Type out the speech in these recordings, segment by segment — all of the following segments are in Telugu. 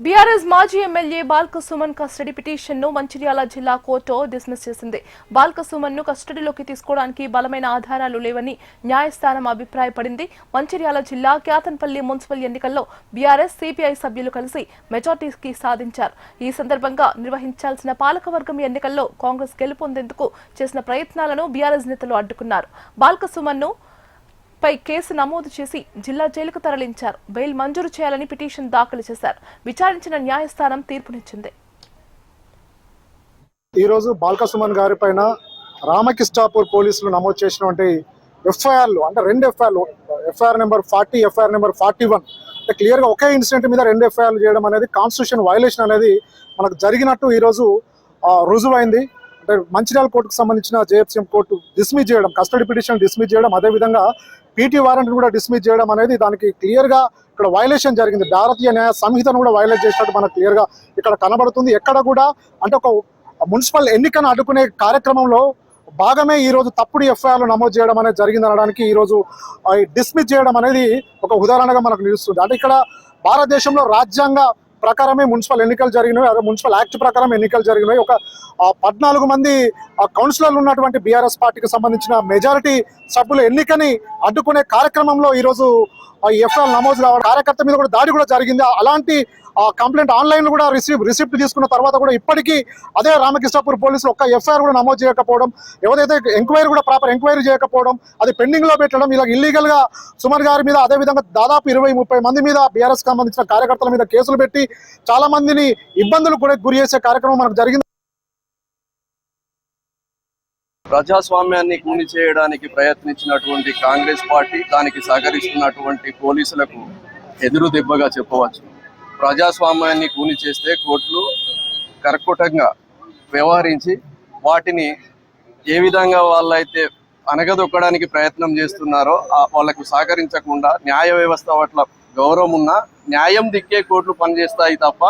బీఆర్ఎస్ మాజీ ఎమ్మెల్యే బాల్క సుమన్ కస్టడీ పిటిషన్ను మంచిర్యాల జిల్లా కోర్టు డిస్మిస్ చేసింది. బాల్క సుమన్ను కస్టడీలోకి తీసుకోవడానికి బలమైన ఆధారాలు లేవని న్యాయస్థానం అభిప్రాయపడింది. మంచిర్యాల జిల్లా క్యాతన్పల్లి మున్సిపల్ ఎన్నికల్లో బీఆర్ఎస్ సిపిఐ సభ్యులు కలిసి మెజార్టీకి సాధించారు. ఈ సందర్భంగా నిర్వహించాల్సిన పాలకవర్గం ఎన్నికల్లో కాంగ్రెస్ గెలుపొందేందుకు చేసిన ప్రయత్నాలను బీఆర్ఎస్ నేతలు అడ్డుకున్నారు. బాల్క సుమన్ను పై కేసు నమోదు చేసి జిల్లా జైలుకు తరలించారు. బెయిల్ మంజూరు చేయాలని పిటిషన్ దాఖలు చేశారు. విచారించిన న్యాయస్థానం తీర్పునిచ్చింది. ఈ రోజు బాల్క సుమన్ గారి పైన రామకృష్ణాపూర్ పోలీసులు నమోదు చేసినటువంటి ఎఫ్ఐఆర్లు అంటే రెండు ఎఫ్ఐఆర్లు, ఎఫ్ఐఆర్ నెంబర్ 40, ఎఫ్ఐఆర్ నెంబర్ 41 అంటే క్లియర్గా ఒకే ఇన్సిడెంట్ మీద రెండు ఎఫ్ఐఆర్లు చేయడం అనేది కాన్స్టిట్యూషన్ వైలేషన్ అనేది మనకు జరిగినట్టు ఈరోజు రుజువైంది. అంటే మంచిర్యాల కోర్టుకు సంబంధించిన జేఎఫ్సీఎం కోర్టు డిస్మిస్ చేయడం, కస్టడీ పిటిషన్ డిస్మిస్ చేయడం, అదేవిధంగా పీటీ వారెంట్ కూడా డిస్మిస్ చేయడం అనేది దానికి క్లియర్గా ఇక్కడ వైలేషన్ జరిగింది. భారతీయ న్యాయ సంహితను కూడా వైలేట్ చేసినట్టు మనకు క్లియర్గా ఇక్కడ కనబడుతుంది. ఎక్కడ కూడా అంటే ఒక మున్సిపల్ ఎన్నికను అడ్డుకునే కార్యక్రమంలో భాగమే ఈరోజు తప్పుడు ఎఫ్ఐఆర్లు నమోదు చేయడం అనేది జరిగింది అనడానికి ఈరోజు డిస్మిస్ చేయడం అనేది ఒక ఉదాహరణగా మనకు నిలుస్తుంది. అంటే ఇక్కడ భారతదేశంలో రాజ్యాంగ ప్రకారమే మున్సిపల్ ఎన్నికలు జరిగినాయి, అదే మున్సిపల్ యాక్ట్ ప్రకారం ఎన్నికలు జరిగినాయి. ఒక 14 మంది కౌన్సిలర్లు ఉన్నటువంటి బీఆర్ఎస్ పార్టీకి సంబంధించిన మెజారిటీ సభ్యుల ఎన్నికని అడ్డుకునే కార్యక్రమంలో ఈరోజు ఎఫ్ఐఆర్ నమోదు కావడం, కార్యకర్త మీద కూడా దాడి కూడా జరిగింది. అలాంటి కంప్లైంట్ ఆన్లైన్ కూడా రిసిప్ట్ తీసుకున్న తర్వాత కూడా ఇప్పటికీ అదే రామకృష్ణాపూర్ పోలీసులు ఒక్క ఎఫ్ఐఆర్ కూడా నమోదు చేయకపోవడం, ఏదైతే ఎంక్వైరీ కూడా ప్రాపర్ ఎంక్వైరీ చేయకపోవడం, అది పెండింగ్ లో పెట్టడం, ఇలా ఇల్లీగల్ గా సుమన్ గారి మీద అదేవిధంగా దాదాపు 20-30 మంది మీద బీఆర్ఎస్ సంబంధించిన కార్యకర్తల మీద కేసులు పెట్టి చాలా మందిని ఇబ్బందులు కూడా గురి చేసే కార్యక్రమం మనకు జరిగింది. ప్రజాస్వామ్యాన్ని కూని చేయడానికి ప్రయత్నించినటువంటి కాంగ్రెస్ పార్టీ, దానికి సహకరిస్తున్నటువంటి పోలీసులకు ఎదురు దెబ్బగా చెప్పవచ్చు. ప్రజాస్వామ్యాన్ని కూని చేస్తే కోర్టులు కర్కటంగా వ్యవహరించి వాటిని ఏ విధంగా వాళ్ళైతే అనగదొక్కడానికి ప్రయత్నం చేస్తున్నారో వాళ్లకు సహకరించకుండా న్యాయ వ్యవస్థ పట్ల గౌరవం ఉన్న న్యాయం దిక్కే కోర్టులు పనిచేస్తాయి తప్ప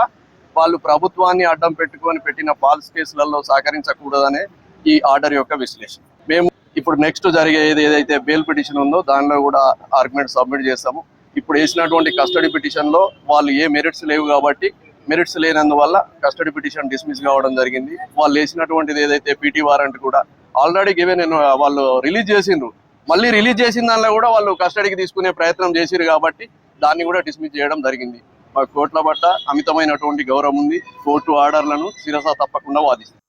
వాళ్ళు ప్రభుత్వాన్ని అడ్డం పెట్టుకొని పెట్టిన ఫాల్స్ కేసులలో సహకరించకూడదనే ఈ ఆర్డర్ యొక్క విశ్లేషణ. మేము ఇప్పుడు నెక్స్ట్ జరిగేది ఏదైతే బెయిల్ పిటిషన్ ఉందో దానిలో కూడా ఆర్గ్యుమెంట్ సబ్మిట్ చేస్తాము. ఇప్పుడు వేసినటువంటి కస్టడీ పిటిషన్లో వాళ్ళు ఏ మెరిట్స్ లేవు కాబట్టి మెరిట్స్ లేనందువల్ల కస్టడీ పిటిషన్ డిస్మిస్ కావడం జరిగింది. వాళ్ళు వేసినటువంటిది ఏదైతే పీటీ వారెంట్ కూడా ఆల్రెడీ వాళ్ళు రిలీజ్ చేసిండ్రు, మళ్ళీ రిలీజ్ చేసిన దానిలో కూడా వాళ్ళు కస్టడీకి తీసుకునే ప్రయత్నం చేసిరు కాబట్టి దాన్ని కూడా డిస్మిస్ చేయడం జరిగింది. మా కోర్టుల పట్ల అమితమైనటువంటి గౌరవం ఉంది. కోర్టు ఆర్డర్లను శిరస తప్పకుండా వాదిస్తుంది.